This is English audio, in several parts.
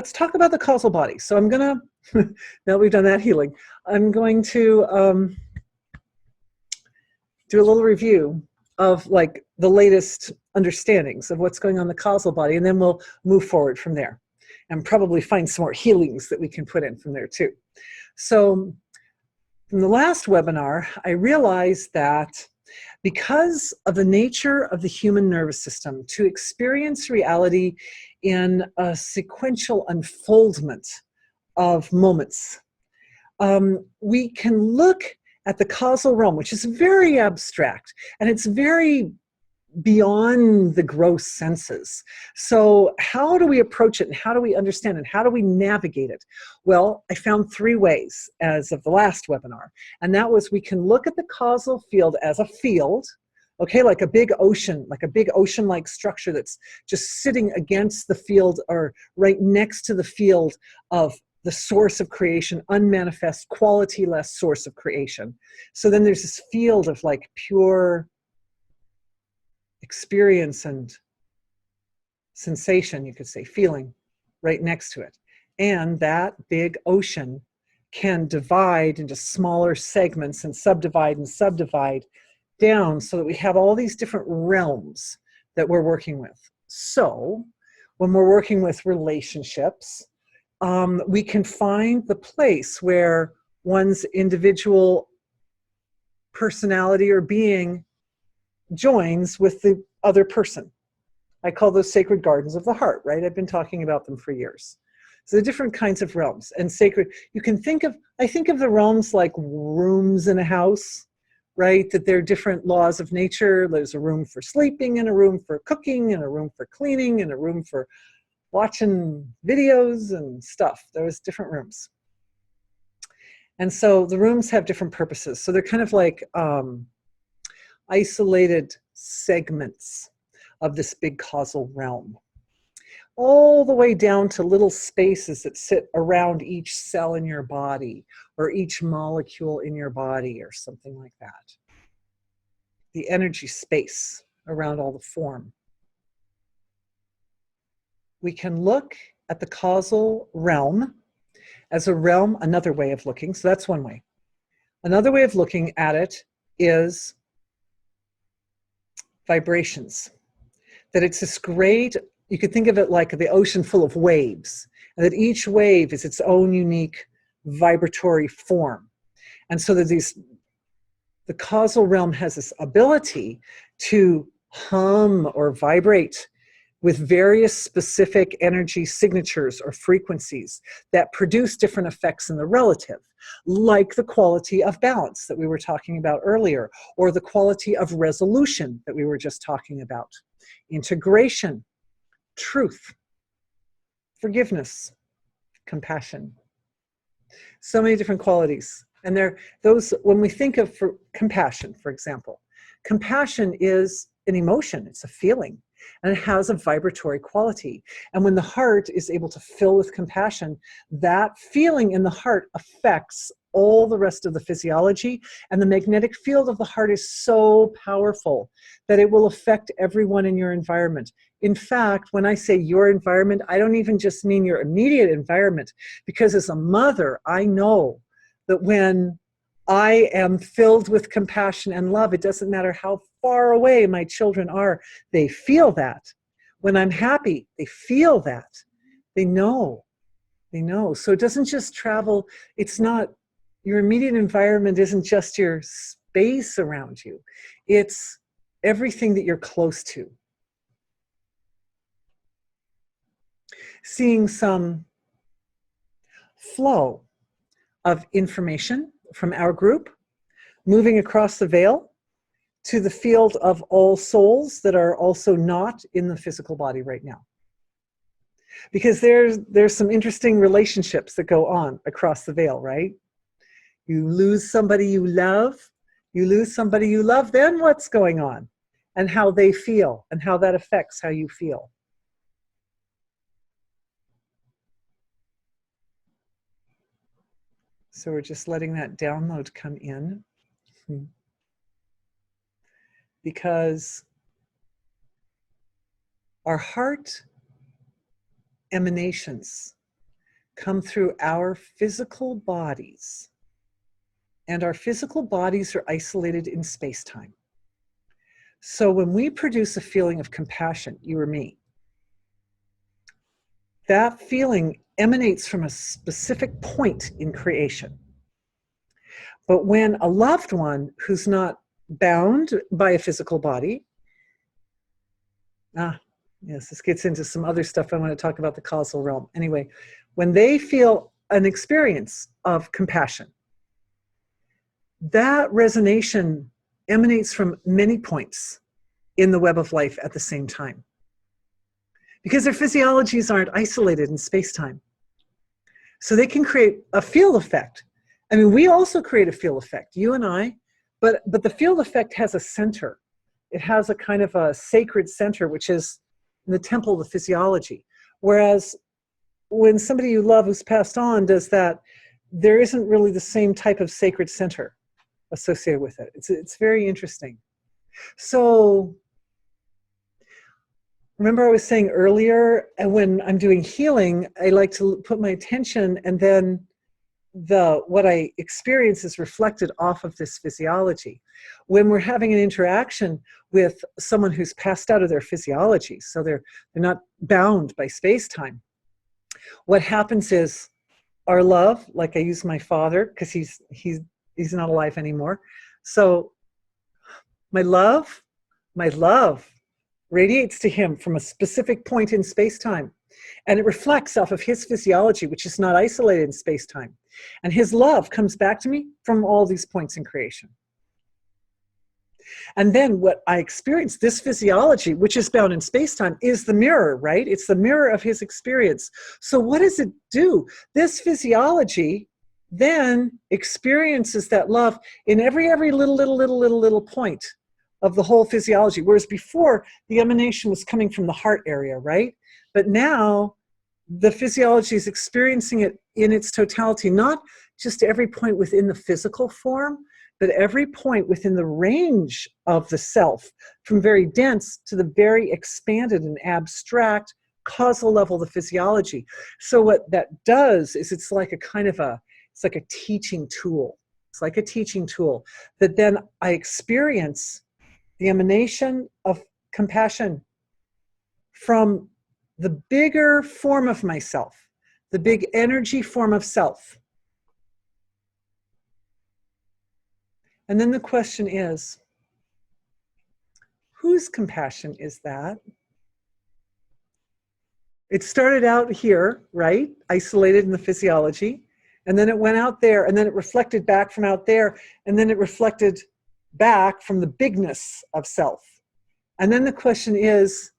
let's talk about the causal body. So I'm gonna, now that we've done that healing, I'm going to do a little review of like the latest understandings of what's going on in the causal body, and then we'll move forward from there and probably find some more healings that we can put in from there too. So in the last webinar, I realized that because of the nature of the human nervous system, to experience reality in a sequential unfoldment of moments, we can look at the causal realm, which is very abstract, and it's very beyond the gross senses. So how do we approach it, and how do we understand it, and how do we navigate it? Well, I found 3 ways as of the last webinar, and that was we can look at the causal field as a field, okay, like a big ocean-like structure that's just sitting against the field or right next to the field of the source of creation, unmanifest, quality-less source of creation. So then there's this field of like pure experience and sensation, you could say, feeling right next to it. And that big ocean can divide into smaller segments and subdivide down so that we have all these different realms that we're working with. So when we're working with relationships, we can find the place where one's individual personality or being joins with the other person. I call those sacred gardens of the heart, right? I've been talking about them for years. So the different kinds of realms and sacred, you can think of, I think of the realms like rooms in a house, right? That there are different laws of nature. There's a room for sleeping and a room for cooking and a room for cleaning and a room for watching videos and stuff. There's different rooms. And so the rooms have different purposes. So they're kind of like isolated segments of this big causal realm, all the way down to little spaces that sit around each cell in your body or each molecule in your body or something like that. The energy space around all the form. We can look at the causal realm as a realm, another way of looking, so that's one way. Another way of looking at it is vibrations. That it's this great, you could think of it like the ocean full of waves, and that each wave is its own unique vibratory form. And so that the causal realm has this ability to hum or vibrate with various specific energy signatures or frequencies that produce different effects in the relative, like the quality of balance that we were talking about earlier, or the quality of resolution that we were just talking about, integration, truth, forgiveness, compassion. So many different qualities. And those, when we think of compassion, for example, compassion is an emotion, it's a feeling, and it has a vibratory quality. And when the heart is able to fill with compassion, that feeling in the heart affects all the rest of the physiology, and the magnetic field of the heart is so powerful that it will affect everyone in your environment. In fact, when I say your environment, I don't even just mean your immediate environment, because as a mother, I know that when I am filled with compassion and love, it doesn't matter how far away my children are, they feel that. When I'm happy, they feel that. They know. They know. So it doesn't just travel, it's not, your immediate environment isn't just your space around you. It's everything that you're close to. Seeing some flow of information from our group moving across the veil to the field of all souls that are also not in the physical body right now. Because there's some interesting relationships that go on across the veil, right? You lose somebody you love, then what's going on? And how they feel, and how that affects how you feel. So we're just letting that download come in. Because our heart emanations come through our physical bodies. And our physical bodies are isolated in space-time. So when we produce a feeling of compassion, you or me, that feeling emanates from a specific point in creation. But when a loved one who's not bound by a physical body, yes, this gets into some other stuff I want to talk about, the causal realm. Anyway, when they feel an experience of compassion, that resonation emanates from many points in the web of life at the same time. Because their physiologies aren't isolated in space-time. So they can create a field effect. I mean, we also create a field effect, you and I, but the field effect has a center. It has a kind of a sacred center, which is in the temple of the physiology. Whereas when somebody you love who's passed on does that, there isn't really the same type of sacred center associated with it. It's very interesting. So remember I was saying earlier, when I'm doing healing, I like to put my attention, and then what I experience is reflected off of this physiology. When we're having an interaction with someone who's passed out of their physiology, so they're not bound by space-time, what happens is our love, like I use my father, because he's not alive anymore. So my love radiates to him from a specific point in space-time, and it reflects off of his physiology, which is not isolated in space-time. And his love comes back to me from all these points in creation. And then what I experience, this physiology, which is bound in space-time, is the mirror, right? It's the mirror of his experience. So what does it do? This physiology then experiences that love in every little point of the whole physiology. Whereas before, the emanation was coming from the heart area, right? But now the physiology is experiencing it in its totality, not just every point within the physical form, but every point within the range of the self, from very dense to the very expanded and abstract causal level of the physiology. So what that does is it's like a teaching tool. It's like a teaching tool that then I experience the emanation of compassion from the bigger form of myself, the big energy form of self. And then the question is, whose compassion is that? It started out here, right? Isolated in the physiology. And then it went out there, and then it reflected back from out there, and then it reflected back from the bigness of self. And then the question is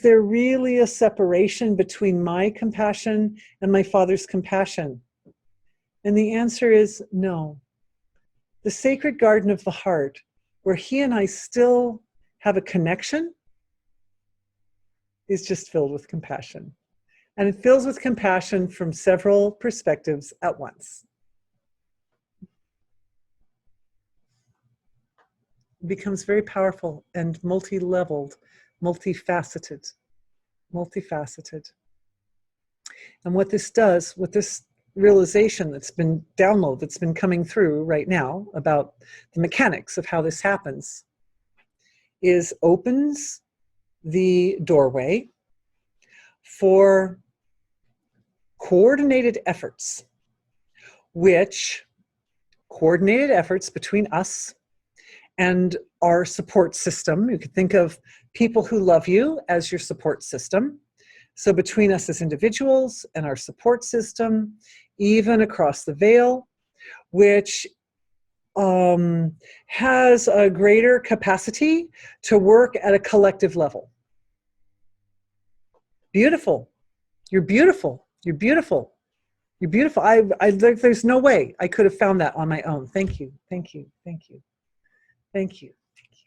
there really a separation between my compassion and my Father's compassion? And the answer is no. The sacred garden of the heart, where he and I still have a connection, is just filled with compassion. And it fills with compassion from several perspectives at once. It becomes very powerful and multi-leveled, multifaceted. And what this does, what this realization that's been downloaded, that's been coming through right now about the mechanics of how this happens, is opens the doorway for coordinated efforts between us and our support system. You could think of people who love you as your support system. So between us as individuals and our support system, even across the veil, which has a greater capacity to work at a collective level. Beautiful. You're beautiful. You're beautiful. You're beautiful. There's no way I could have found that on my own. Thank you. Thank you. Thank you. Thank you. Thank you.